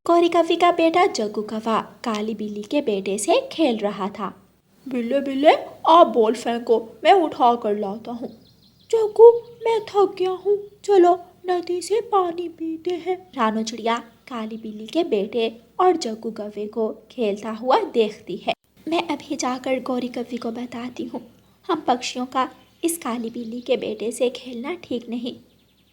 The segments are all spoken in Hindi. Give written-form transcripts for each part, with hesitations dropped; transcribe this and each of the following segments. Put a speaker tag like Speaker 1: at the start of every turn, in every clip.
Speaker 1: गौरी कव्वी का बेटा जग्गू कौवा काली बिल्ली के बेटे से खेल रहा था।
Speaker 2: बिल्ले बिल्ले, आप बॉल फेंको, मैं उठा कर लाता हूँ। जग्गू, मैं थक गया हूँ, चलो नदी से पानी पीते हैं।
Speaker 1: रानू चिड़िया काली बिल्ली के बेटे और जग्गू कौवे को खेलता हुआ देखती है। मैं अभी जाकर गौरी कव्वी को बताती हूँ, हम पक्षियों का इस काली बिल्ली के बेटे से खेलना ठीक नहीं।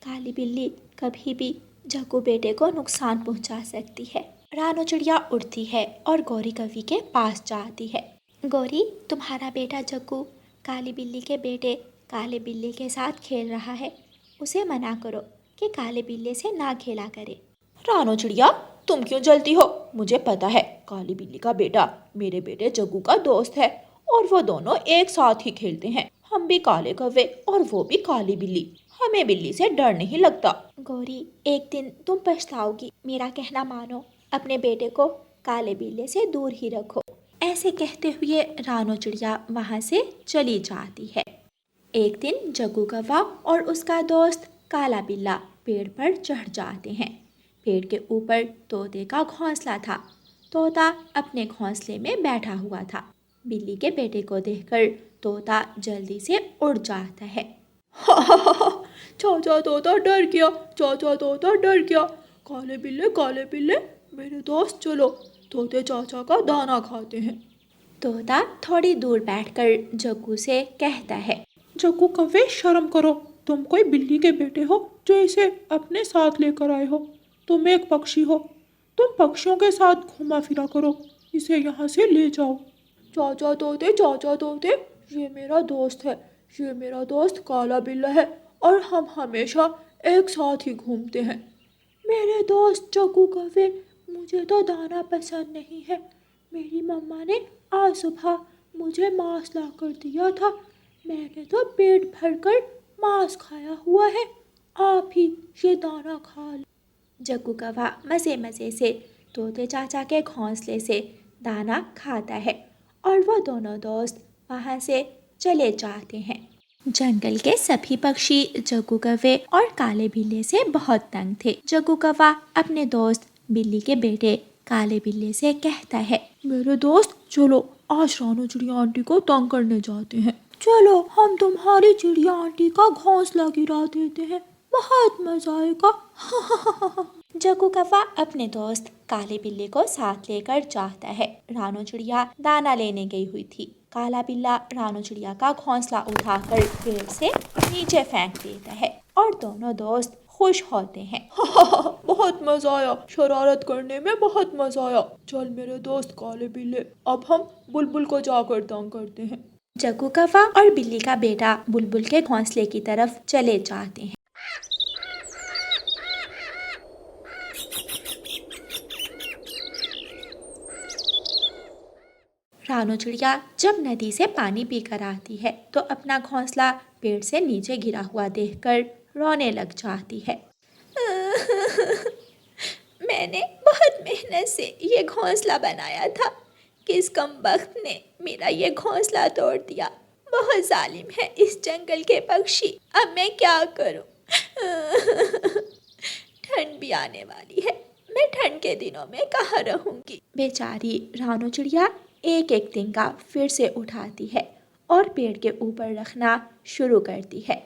Speaker 1: काली बिल्ली कभी भी जग्गू बेटे को नुकसान पहुंचा सकती है। रानू चिड़िया उड़ती है और गौरी कव्वी के पास जाती है। गौरी, तुम्हारा बेटा जग्गू काली बिल्ली के बेटे काले बिल्ली के साथ खेल रहा है, उसे मना करो कि काले बिल्ली से ना खेला करे।
Speaker 2: रानू चिड़िया, तुम क्यों जलती हो? मुझे पता है काली बिल्ली का बेटा मेरे बेटे जग्गू का दोस्त है और वो दोनों एक साथ ही खेलते हैं। हम भी काले कौवे और वो भी काली बिल्ली, हमें बिल्ली से डर नहीं लगता।
Speaker 1: गौरी, एक दिन तुम पछताओगी, मेरा कहना मानो, अपने बेटे को काले बिल्ली से दूर ही रखो। ऐसे कहते हुए रानू चिड़िया वहाँ से चली जाती है। एक दिन जग्गू कौवा और उसका दोस्त काला बिल्ला पेड़ पर चढ़ जाते हैं। पेड़ के ऊपर तोते का घोंसला था। तोता अपने घोंसले में बैठा हुआ था। बिल्ली के बेटे को देखकर तोता जल्दी से उड़ जाता है।
Speaker 2: चाचा तोता डर गया, चाचा तोता डर गया। काले बिल्ले मेरे दोस्त, चलो तोते चाचा का दाना खाते हैं।
Speaker 1: तोता थोड़ी दूर बैठकर जग्गू से कहता है,
Speaker 2: जग्गू कौवे, शर्म करो, तुम कोई बिल्ली के बेटे हो जो इसे अपने साथ लेकर आए हो। तुम एक पक्षी हो, तुम पक्षियों के साथ घूमा फिरा करो, इसे यहाँ से ले जाओ। चाचा तोते, ये मेरा दोस्त है, ये मेरा दोस्त काला बिल्ला है और हम हमेशा एक साथ ही घूमते हैं। मेरे दोस्त जग्गू कौवे, मुझे तो दाना पसंद नहीं है। मेरी मम्मा ने आज सुबह मुझे मांस ला कर दिया था, मैंने तो पेट भरकर मांस खाया हुआ है, आप ही ये दाना खा लो।
Speaker 1: जग्गू कौवा मज़े मज़े से तोते चाचा के घोंसले से दाना खाता है और वो दोनों दोस्त वहाँ से चले जाते हैं। जंगल के सभी पक्षी जग्गू कौवे और काले बिल्ली से बहुत तंग थे। जग्गू कौवा अपने दोस्त बिल्ली के बेटे काले बिल्ली से कहता है,
Speaker 2: मेरे दोस्त, चलो आज रानू चिड़िया आंटी को तंग करने जाते हैं। चलो हम तुम्हारी चिड़िया आंटी का घोंसला गिरा देते हैं, बहुत मजा आएगा।
Speaker 1: जग्गू कौवा अपने दोस्त काले बिल्ली को साथ लेकर जाता है। रानू चिड़िया दाना लेने गई हुई थी। काला बिल्ला रानू चिड़िया का घोंसला उठाकर पेड़ से नीचे फेंक देता है और दोनों दोस्त खुश होते हैं।
Speaker 2: बहुत मजा आया, शरारत करने में बहुत मजा आया। चल मेरे दोस्त काले बिल्ले, अब हम बुलबुल को जाकर तंग करते हैं।
Speaker 1: जग्गू कौवा और बिल्ली का बेटा बुलबुल के घोंसले की तरफ चले जाते हैं। रानू चिड़िया जब नदी से पानी पीकर आती है तो अपना घोंसला पेड़ से नीचे गिरा हुआ देखकर रोने लग जाती है। मैंने बहुत मेहनत से ये घोंसला बनाया था, किस कमबख्त ने मेरा ये घोंसला तोड़ दिया। बहुत जालिम है इस जंगल के पक्षी, अब मैं क्या करूं? ठंड भी आने वाली है, मैं ठंड के दिनों में कहाँ रहूंगी? बेचारी रानू चिड़िया एक एक तिनका फिर से उठाती है और पेड़ के ऊपर रखना शुरू करती है।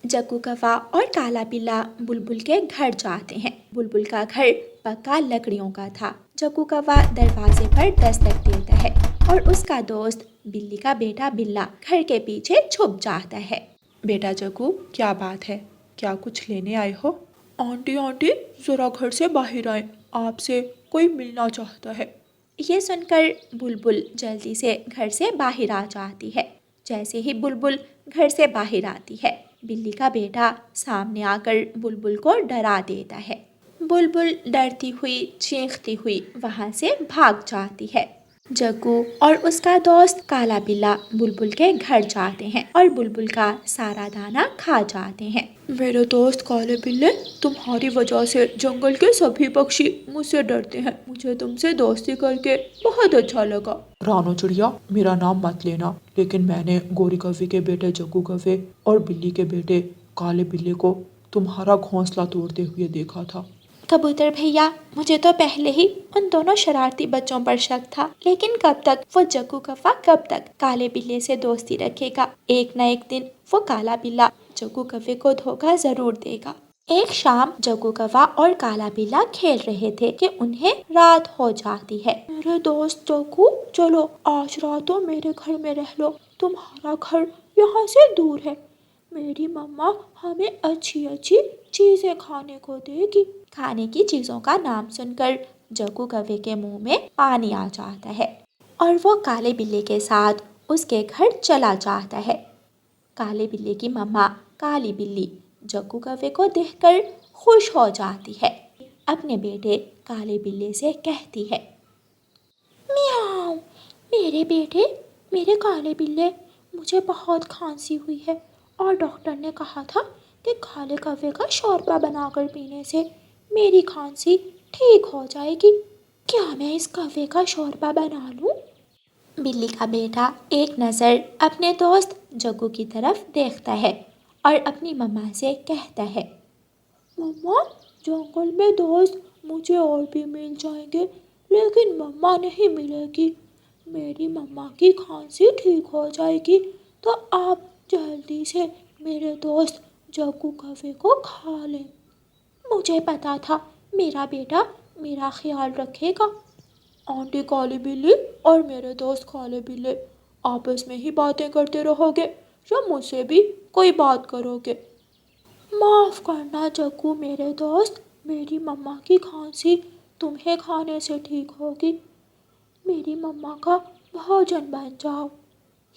Speaker 1: जग्गू कौवा और काला बिल्ला बुलबुल के घर जाते हैं। बुलबुल का घर पक्का लकड़ियों का था। जग्गू कौवा दरवाजे पर दस्तक देता है और उसका दोस्त बिल्ली का बेटा बिल्ला घर के पीछे छुप जाता है।
Speaker 2: बेटा जग्गू, क्या बात है, क्या कुछ लेने आए हो? आंटी जरा घर से बाहर आए, आपसे कोई मिलना चाहता है।
Speaker 1: ये सुनकर बुलबुल जल्दी से घर से बाहर आ जाती है। जैसे ही बुलबुल घर से बाहर आती है, बिल्ली का बेटा सामने आकर बुलबुल को डरा देता है। बुलबुल डरती हुई चीखती हुई वहाँ से भाग जाती है। जग्गू और उसका दोस्त काला बिल्ला बुलबुल के घर जाते हैं और बुलबुल का सारा दाना खा जाते हैं।
Speaker 2: मेरे दोस्त काले बिल्ले, तुम्हारी वजह से जंगल के सभी पक्षी मुझसे डरते हैं। मुझे तुमसे दोस्ती करके बहुत अच्छा लगा। रानू चिड़िया, मेरा नाम मत लेना, लेकिन मैंने गौरी कौवे के बेटे जग्गू कौवे और बिल्ली के बेटे काले बिल्ले को तुम्हारा घोंसला तोड़ते हुए देखा था।
Speaker 1: कबूतर भैया, मुझे तो पहले ही उन दोनों शरारती बच्चों पर शक था, लेकिन कब तक वो जग्गू कव्वा कब तक काले बिल्ले से दोस्ती रखेगा। एक न एक दिन वो काला बिल्ला जग्गू कव्वे को धोखा जरूर देगा। एक शाम जग्गू कव्वा और काला बिल्ला खेल रहे थे कि उन्हें रात हो जाती है। मेरे दोस्त जग्गू, चलो आज रात तो मेरे घर में रह लो, तुम्हारा घर यहाँ से दूर है। मेरी मम्मा हमें अच्छी अच्छी चीजें खाने को देगी। खाने की चीजों का नाम सुनकर जग्गू कव्वे के मुंह में पानी आ जाता है और वो काले बिल्ले के साथ उसके घर चला जाता है। काले बिल्ले की मम्मा काली बिल्ली जग्गू कव्वे को देखकर खुश हो जाती है। अपने बेटे काले बिल्ले से कहती है, मियाओ, मेरे बेटे, मेरे काले बिल्ले, मुझे बहुत खांसी हुई है और डॉक्टर ने कहा था कि काले कव्वे का शोरबा बनाकर पीने से मेरी खांसी ठीक हो जाएगी। क्या मैं इस कव्वे का शोरबा बना लूं? बिल्ली का बेटा एक नज़र अपने दोस्त जग्गू की तरफ देखता है और अपनी मम्मा से कहता है, मम्मा, जंगल में दोस्त मुझे और भी मिल जाएंगे, लेकिन मम्मा नहीं मिलेगी। मेरी मम्मा की खांसी ठीक हो जाएगी तो आप जल्दी से मेरे दोस्त जग्गू कव्वे को खा लें। मुझे पता था मेरा बेटा मेरा ख्याल रखेगा। आंटी काली बिल्ली और मेरे दोस्त काले बिल्ले आपस में ही बातें करते रहोगे या मुझसे भी कोई बात करोगे? माफ़ करना जग्गू मेरे दोस्त, मेरी मम्मा की खांसी तुम्हें खाने से ठीक होगी। मेरी मम्मा का भोजन बन जाओ।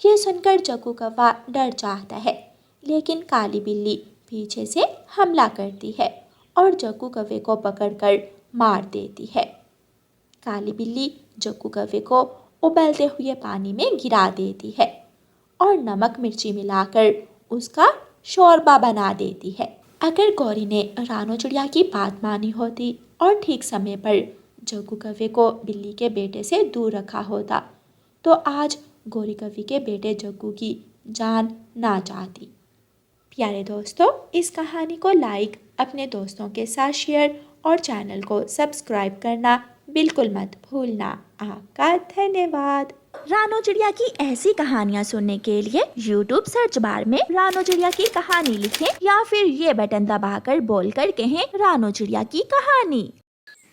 Speaker 1: ये सुनकर जग्गू कव्वा डर जाता है, लेकिन काली बिल्ली पीछे से हमला करती है और जग्गू कव्वे को पकड़कर मार देती है। काली बिल्ली जग्गू कव्वे को उबलते हुए पानी में गिरा देती है और नमक मिर्ची मिलाकर उसका शोरबा बना देती है। अगर गौरी ने रानो चिड़िया की बात मानी होती और ठीक समय पर जग्गू कव्वे को बिल्ली के बेटे से दूर रखा होता तो आज गौरी कव्वे के बेटे जग्गू की जान ना जाती। प्यारे दोस्तों, इस कहानी को लाइक, अपने दोस्तों के साथ शेयर और चैनल को सब्सक्राइब करना बिल्कुल मत भूलना। आपका धन्यवाद।
Speaker 3: रानो चिड़िया की ऐसी कहानियाँ सुनने के लिए YouTube सर्च बार में रानो चिड़िया की कहानी लिखें या फिर ये बटन दबाकर बोलकर कहें रानो चिड़िया की कहानी।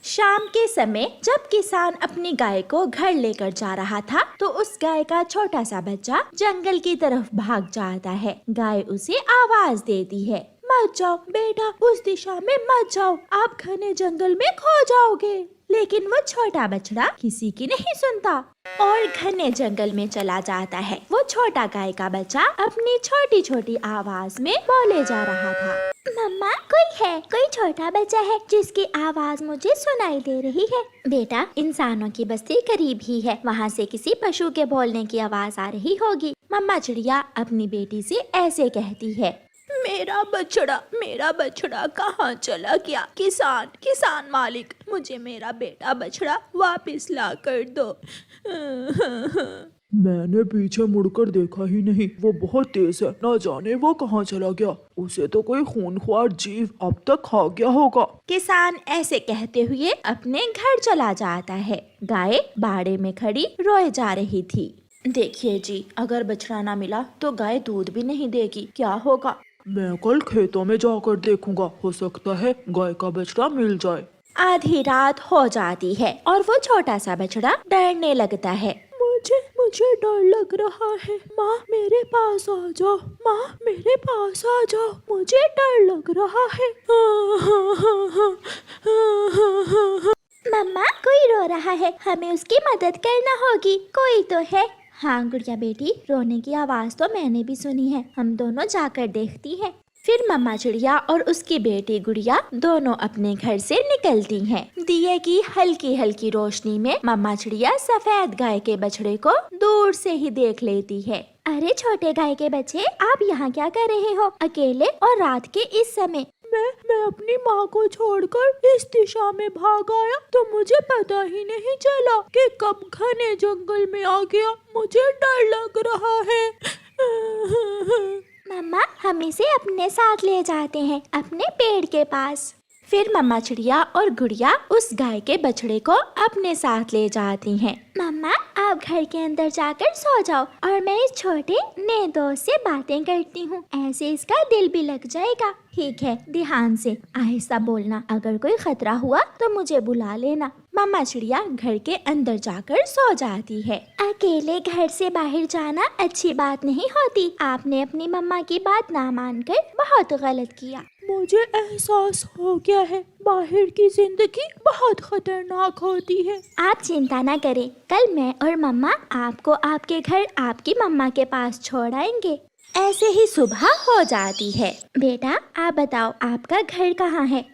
Speaker 3: शाम के समय जब किसान अपनी गाय को घर लेकर जा रहा था तो उस गाय का छोटा सा बच्चा जंगल की तरफ भाग जाता है। गाय उसे आवाज देती है, मत जाओ बेटा, उस दिशा में मत जाओ, आप घने जंगल में खो जाओगे। लेकिन वो छोटा बछड़ा किसी की नहीं सुनता और घने जंगल में चला जाता है। वो छोटा गाय का बच्चा अपनी छोटी छोटी आवाज में बोले जा रहा था, मम्मा, कोई है, कोई छोटा बच्चा है जिसकी आवाज मुझे सुनाई दे रही है। बेटा, इंसानों की बस्ती करीब ही है, वहाँ से किसी पशु के बोलने की आवाज आ रही होगी। मम्मा चिड़िया अपनी बेटी से ऐसे कहती है, मेरा बछड़ा कहाँ चला गया? किसान मालिक, मुझे मेरा बेटा बछड़ा वापस ला कर दो।
Speaker 2: मैंने पीछे मुड़कर देखा ही नहीं, वो बहुत तेज है, ना जाने वो कहाँ चला गया। उसे तो कोई खूनख्वार जीव अब तक खा गया होगा।
Speaker 3: किसान ऐसे कहते हुए अपने घर चला जाता है। गाय बाड़े में खड़ी रोए जा रही थी। देखिए जी, अगर बछड़ा ना मिला तो गाय दूध भी नहीं देगी, क्या होगा?
Speaker 2: मैं कल खेतों में जाकर देखूंगा, हो सकता है गाय का बछड़ा मिल जाए।
Speaker 3: आधी रात हो जाती है और वो छोटा सा बछड़ा डरने लगता है।
Speaker 2: मुझे डर लग रहा है, माँ मेरे पास आ जाओ, माँ मेरे पास आ जाओ, मुझे डर लग रहा है।
Speaker 3: मम्मा, कोई रो रहा है, हमें उसकी मदद करना होगी, कोई तो है। हाँ गुड़िया बेटी, रोने की आवाज तो मैंने भी सुनी है, हम दोनों जाकर देखती हैं। फिर मम्मा चिड़िया और उसकी बेटी गुड़िया दोनों अपने घर से निकलती हैं। दिए की हल्की हल्की रोशनी में मम्मा चिड़िया सफेद गाय के बछड़े को दूर से ही देख लेती है। अरे छोटे गाय के बच्चे, आप यहाँ क्या कर रहे हो अकेले और रात के इस समय?
Speaker 2: मैं अपनी माँ को छोड़कर इस दिशा में भाग आया तो मुझे पता ही नहीं चला कि कब घने जंगल में आ गया। मुझे डर लग रहा है।
Speaker 3: मम्मा, हम इसे अपने साथ ले जाते हैं, अपने पेड़ के पास। फिर मम्मा चिड़िया और गुड़िया उस गाय के बछड़े को अपने साथ ले जाती हैं।
Speaker 1: मम्मा आप घर के अंदर जाकर सो जाओ और मैं इस छोटे नए दोस्त से बातें करती हूँ, ऐसे इसका दिल भी लग जाएगा।
Speaker 3: ठीक है, ध्यान से आहिस्ता बोलना, अगर कोई खतरा हुआ तो मुझे बुला लेना। मम्मा चिड़िया घर के अंदर जाकर सो जाती है।
Speaker 1: अकेले घर से बाहर जाना अच्छी बात नहीं होती। आपने अपनी मम्मा की बात ना मानकर बहुत गलत किया।
Speaker 2: मुझे एहसास हो गया है बाहर की जिंदगी बहुत खतरनाक होती है।
Speaker 1: आप चिंता ना करें, कल मैं और मम्मा आपको आपके घर आपकी मम्मा के पास छोड़ आएंगे।
Speaker 3: ऐसे ही सुबह हो जाती है।
Speaker 1: बेटा आप बताओ आपका घर कहाँ है?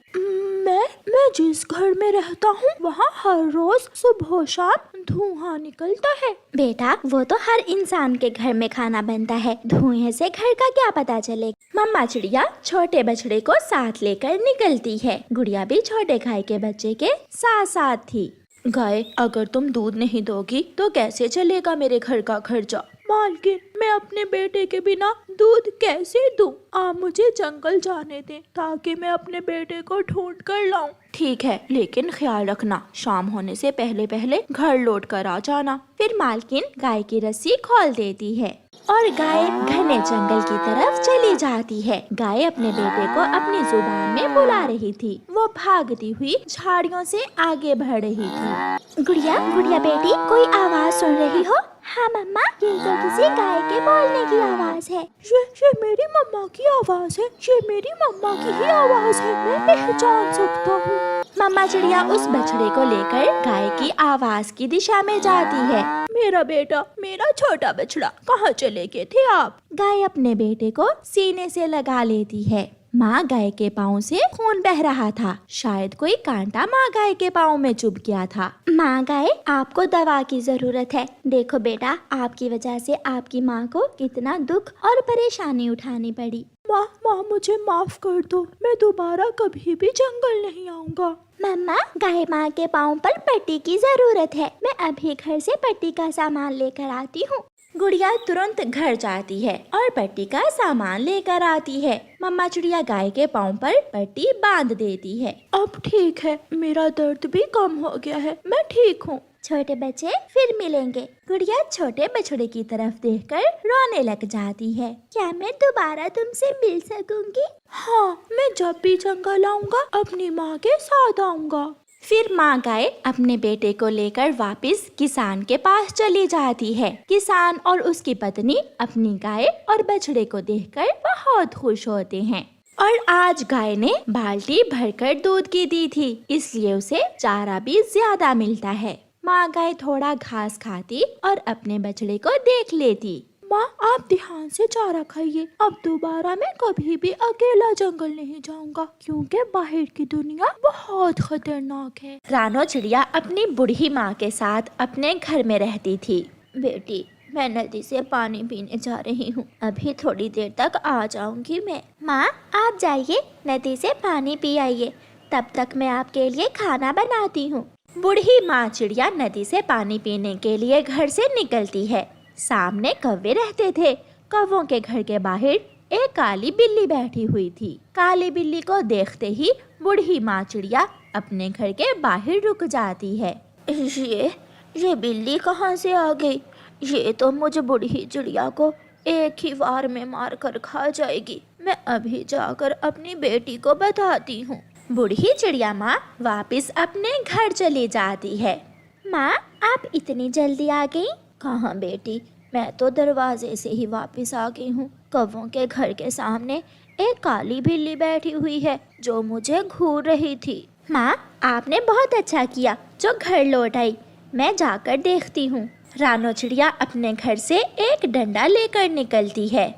Speaker 2: मैं जिस घर में रहता हूँ वहाँ हर रोज सुबह शाम धुआं निकलता है।
Speaker 1: बेटा वो तो हर इंसान के घर में खाना बनता है, धुएं से घर का क्या पता चलेगा।
Speaker 3: मम्मा चिड़िया छोटे बछड़े को साथ लेकर निकलती है। गुड़िया भी छोटे गाय के बच्चे के साथ साथ थी। गाय, अगर तुम दूध नहीं दोगी तो कैसे चलेगा मेरे घर का खर्चा?
Speaker 2: मालकिन, मैं अपने बेटे के बिना दूध कैसे दूं? आप मुझे जंगल जाने दें ताकि मैं अपने बेटे को ढूंढ कर लाऊं।
Speaker 3: ठीक है, लेकिन ख्याल रखना शाम होने से पहले पहले घर लौट कर आ जाना। फिर मालकिन गाय की रस्सी खोल देती है और गाय घने जंगल की तरफ चली जाती है। गाय अपने बेटे को अपनी जुबान में बुला रही थी। वो भागती हुई झाड़ियों से आगे बढ़ रही थी।
Speaker 1: गुड़िया गुड़िया बेटी, कोई आवाज सुन रही हो? हाँ मम्मा, ये तो किसी गाय के बोलने की आवाज है।
Speaker 2: ये मेरी मम्मा की आवाज है। ये मेरी मम्मा की ही आवाज है, मैं पहचान सकता हूँ।
Speaker 3: मम्मा चिड़िया उस बछड़े को लेकर गाय की आवाज की दिशा में जाती है।
Speaker 2: मेरा बेटा, मेरा छोटा बछड़ा, कहाँ चले गए थे आप?
Speaker 3: गाय अपने बेटे को सीने से लगा लेती है। माँ गाय के पाँव से खून बह रहा था। शायद कोई कांटा माँ गाय के पाँव में चुभ गया था।
Speaker 1: माँ गाय, आपको दवा की जरूरत है। देखो बेटा, आपकी वजह से आपकी माँ को कितना दुख और परेशानी उठानी पड़ी।
Speaker 2: माँ मुझे माफ कर दो, मैं दोबारा कभी भी जंगल नहीं आऊँगा।
Speaker 1: मम्मा, गाय माँ के पाँव पर पट्टी की जरूरत है, मैं अभी घर से पट्टी का सामान लेकर आती हूँ।
Speaker 3: गुड़िया तुरंत घर जाती है और पट्टी का सामान लेकर आती है। मम्मा चिड़िया गाय के पाँव पर पट्टी बांध देती है।
Speaker 2: अब ठीक है, मेरा दर्द भी कम हो गया है, मैं ठीक हूँ।
Speaker 1: छोटे बच्चे फिर मिलेंगे।
Speaker 3: गुड़िया छोटे बछड़े की तरफ देखकर रोने लग जाती है।
Speaker 1: क्या मैं दोबारा तुमसे मिल सकूंगी?
Speaker 2: हाँ, मैं जब भी जंगल आऊँगा अपनी माँ के साथ आऊँगा।
Speaker 3: फिर माँ गाय अपने बेटे को लेकर वापस किसान के पास चली जाती है। किसान और उसकी पत्नी अपनी गाय और बछड़े को देखकर बहुत खुश होते हैं। और आज गाय ने बाल्टी भरकर दूध की दी थी, इसलिए उसे चारा भी ज्यादा मिलता है। माँ गाय थोड़ा घास खाती और अपने बछड़े को देख लेती।
Speaker 2: माँ, आप ध्यान से चारा खाइए। अब दोबारा मैं कभी भी अकेला जंगल नहीं जाऊंगा, क्योंकि बाहर की दुनिया बहुत खतरनाक है।
Speaker 3: रानो चिड़िया अपनी बूढ़ी माँ के साथ अपने घर में रहती थी।
Speaker 1: बेटी, मैं नदी से पानी पीने जा रही हूँ, अभी थोड़ी देर तक आ जाऊंगी मैं। माँ, आप जाइए नदी से पानी पी आइए, तब तक मैं आपके लिए खाना बनाती हूँ।
Speaker 3: बूढ़ी माँ चिड़िया नदी से पानी पीने के लिए घर से निकलती है। सामने कौवे रहते थे। कौवों के घर के बाहर एक काली बिल्ली बैठी हुई थी। काली बिल्ली को देखते ही बूढ़ी माँ चिड़िया अपने घर के बाहर रुक जाती है।
Speaker 1: ये बिल्ली कहाँ से आ गई? ये तो मुझे बूढ़ी चिड़िया को एक ही वार में मार कर खा जाएगी। मैं अभी जाकर अपनी बेटी को बताती हूँ।
Speaker 3: बूढ़ी चिड़िया माँ वापस अपने घर चली जाती है।
Speaker 1: माँ, आप इतनी जल्दी आ गई? कहाँ बेटी, मैं तो दरवाजे से ही वापस आ गई हूँ। कौवों के घर के सामने एक काली बिल्ली बैठी हुई है जो मुझे घूर रही थी।
Speaker 3: माँ, आपने बहुत अच्छा किया जो घर लौट आई। मैं जाकर देखती हूँ। रानो चिड़िया अपने घर से एक डंडा लेकर निकलती है।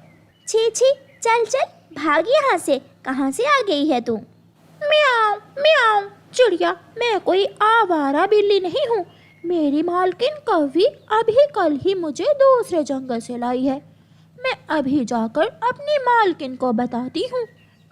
Speaker 1: छी छी, चल चल भाग यहाँ से, कहाँ से आ गई है तू?
Speaker 2: म्याऊं म्याऊं। चिड़िया, मैं कोई आवारा बिल्ली नहीं हूँ। मेरी मालकिन कौवी अभी कल ही मुझे दूसरे जंगल से लाई है। मैं अभी जाकर अपनी मालकिन को बताती हूँ।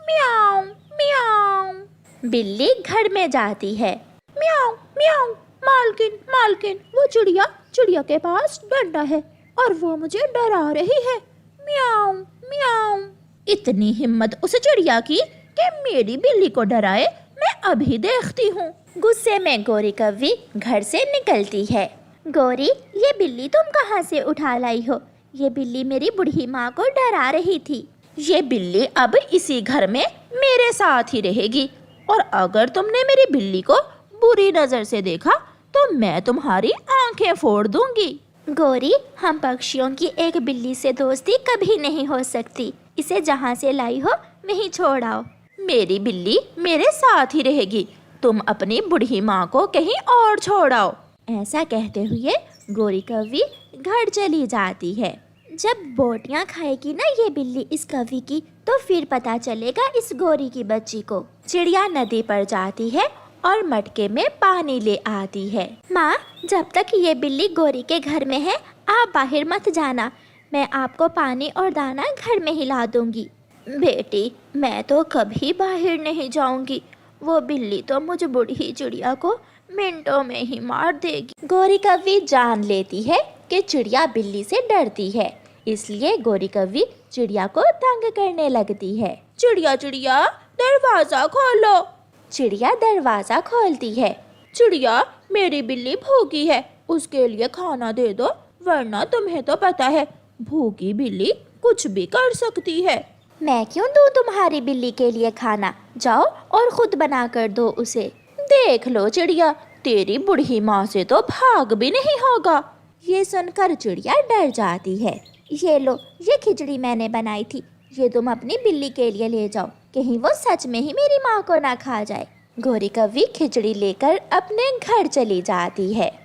Speaker 2: म्याऊं म्याऊं।
Speaker 3: बिल्ली घर में जाती है।
Speaker 2: म्याऊं म्याऊं। मालकिन मालकिन, वो चिड़िया के पास डंडा है और वो मुझे डरा रही है। म्याऊं म्याऊं।
Speaker 3: इतनी हिम्मत उस चिड़िया की कि मेरी बिल्ली को डराए। मैं अभी देखती हूँ। गुस्से में गोरी कव्वी घर से निकलती है।
Speaker 1: गोरी, ये बिल्ली तुम कहाँ से उठा लाई हो? ये बिल्ली मेरी बूढ़ी माँ को डरा रही थी।
Speaker 3: ये बिल्ली अब इसी घर में मेरे साथ ही रहेगी, और अगर तुमने मेरी बिल्ली को बुरी नजर से देखा तो मैं तुम्हारी आंखें फोड़ दूंगी।
Speaker 1: गोरी, हम पक्षियों की एक बिल्ली से दोस्ती कभी नहीं हो सकती। इसे जहाँ से लाई हो वहीं छोड़ आओ।
Speaker 3: मेरी बिल्ली मेरे साथ ही रहेगी, तुम अपनी बूढ़ी माँ को कहीं और छोड़ आओ।
Speaker 1: ऐसा कहते हुए गोरी कव्वी घर चली जाती है। जब बोटियाँ खाएगी ना ये बिल्ली इस कव्वी की, तो फिर पता चलेगा इस गोरी की बच्ची को।
Speaker 3: चिड़िया नदी पर जाती है और मटके में पानी ले आती है।
Speaker 1: माँ, जब तक ये बिल्ली गोरी के घर में है आप बाहर मत जाना। मैं आपको पानी और दाना घर में ही ला दूंगी।
Speaker 3: बेटी, मैं तो कभी बाहर नहीं जाऊंगी। वो बिल्ली तो मुझे बूढ़ी चिड़िया को मिनटों में ही मार देगी। गोरी कव्वी जान लेती है कि चिड़िया बिल्ली से डरती है, इसलिए गोरी कव्वी चिड़िया को तंग करने लगती है। चिड़िया चिड़िया, दरवाजा खोलो। चिड़िया दरवाजा खोलती है। चिड़िया, मेरी बिल्ली भूखी है, उसके लिए खाना दे दो, वरना तुम्हें तो पता है भूखी बिल्ली कुछ भी कर सकती है।
Speaker 1: मैं क्यों दूँ तुम्हारी बिल्ली के लिए खाना? जाओ और खुद बना कर दो उसे।
Speaker 3: देख लो चिड़िया, तेरी बूढ़ी माँ से तो भाग भी नहीं होगा। ये सुनकर चिड़िया डर जाती है।
Speaker 1: ये लो, ये खिचड़ी मैंने बनाई थी, ये तुम अपनी बिल्ली के लिए ले जाओ, कहीं वो सच में ही मेरी माँ को ना खा जाए।
Speaker 3: गोरी कव्वी खिचड़ी लेकर अपने घर चली जाती है।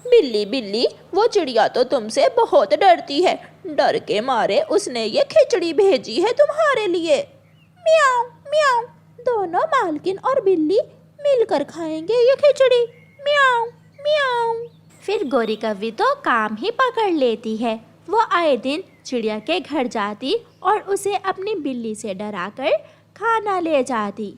Speaker 3: बिल्ली बिल्ली, वो चिड़िया तो तुमसे बहुत डरती है, डर के मारे उसने ये खिचड़ी भेजी है तुम्हारे लिए। म्याऊं म्याऊं, दोनों मालकिन और बिल्ली मिलकर खाएंगे ये खिचड़ी। म्याऊं म्याऊं।
Speaker 1: फिर गोरी कव्वी तो काम ही पकड़ लेती है।
Speaker 3: वो आए दिन चिड़िया के घर जाती और उसे अपनी बिल्ली से डराकर खाना ले जाती।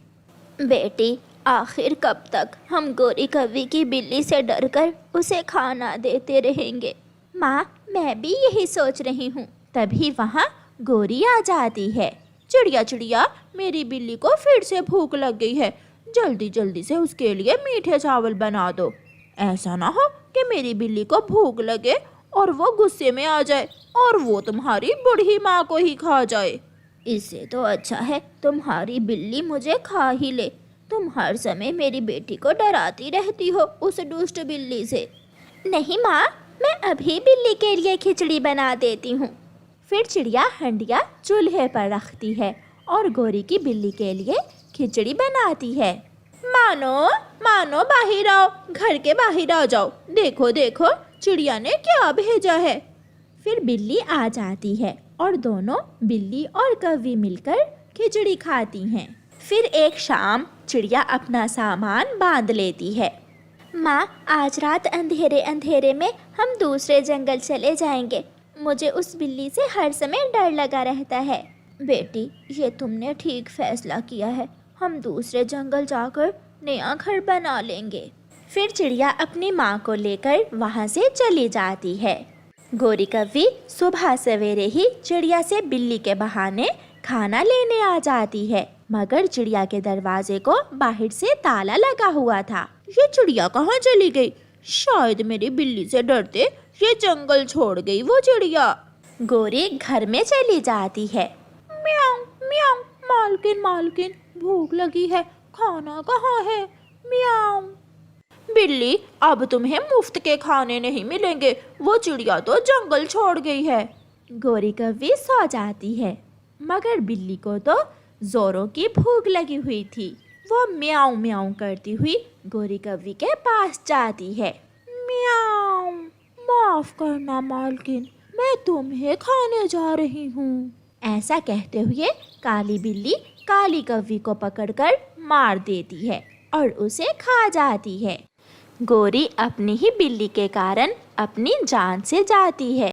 Speaker 1: बेटी, आखिर कब तक हम गोरी कव्वी की बिल्ली से डरकर उसे खाना देते रहेंगे? माँ, मैं भी यही सोच रही हूँ।
Speaker 3: तभी वहाँ गोरी आ जाती है। चिड़िया चिड़िया, मेरी बिल्ली को फिर से भूख लग गई है, जल्दी जल्दी से उसके लिए मीठे चावल बना दो। ऐसा ना हो कि मेरी बिल्ली को भूख लगे और वो गुस्से में आ जाए और वो तुम्हारी बूढ़ी माँ को ही खा जाए।
Speaker 1: इससे तो अच्छा है तुम्हारी बिल्ली मुझे खा ही ले। तुम हर समय मेरी बेटी को डराती रहती हो उस दुष्ट बिल्ली से। नहीं माँ, मैं अभी बिल्ली के लिए खिचड़ी बना देती हूँ।
Speaker 3: फिर चिड़िया हंडिया चूल्हे पर रखती है और गोरी की बिल्ली के लिए खिचड़ी बनाती है। मानो मानो, बाहर आओ, घर के बाहर आ जाओ, देखो देखो चिड़िया ने क्या भेजा है। फिर बिल्ली आ जाती है और दोनों बिल्ली और कव्वी मिलकर खिचड़ी खाती हैं। फिर एक शाम चिड़िया अपना सामान बांध लेती है।
Speaker 1: माँ, आज रात अंधेरे अंधेरे में हम दूसरे जंगल चले जाएंगे। मुझे उस बिल्ली से हर समय डर लगा रहता है।
Speaker 3: बेटी, ये तुमने ठीक फैसला किया है, हम दूसरे जंगल जाकर नया घर बना लेंगे। फिर चिड़िया अपनी माँ को लेकर वहाँ से चली जाती है। गोरी कव्वी सुबह सवेरे ही चिड़िया से बिल्ली के बहाने खाना लेने आ जाती है, मगर चिड़िया के दरवाजे को बाहर से ताला लगा हुआ था। ये चिड़िया कहाँ चली गई? शायद मेरी बिल्ली से डरते ये जंगल छोड़ गई वो चिड़िया। गोरी घर में चली जाती है। म्याऊं म्याऊं, मालकिन मालकिन, भूख लगी है, खाना कहाँ है? म्याऊं। बिल्ली, अब तुम्हें मुफ्त के खाने नहीं मिलेंगे, वो चिड़िया तो जंगल छोड़ गई है। गोरी कव्वी सो जाती है, मगर बिल्ली को तो जोरों की भूख लगी हुई थी। वो म्याऊं म्याऊं करती हुई गोरी कव्वी के पास जाती है। म्याऊं, माफ करना मालकिन, मैं तुम्हें खाने जा रही हूँ। ऐसा कहते हुए काली बिल्ली काली कव्वी को पकड़कर मार देती है और उसे खा जाती है। गोरी अपनी ही बिल्ली के कारण अपनी जान से जाती है।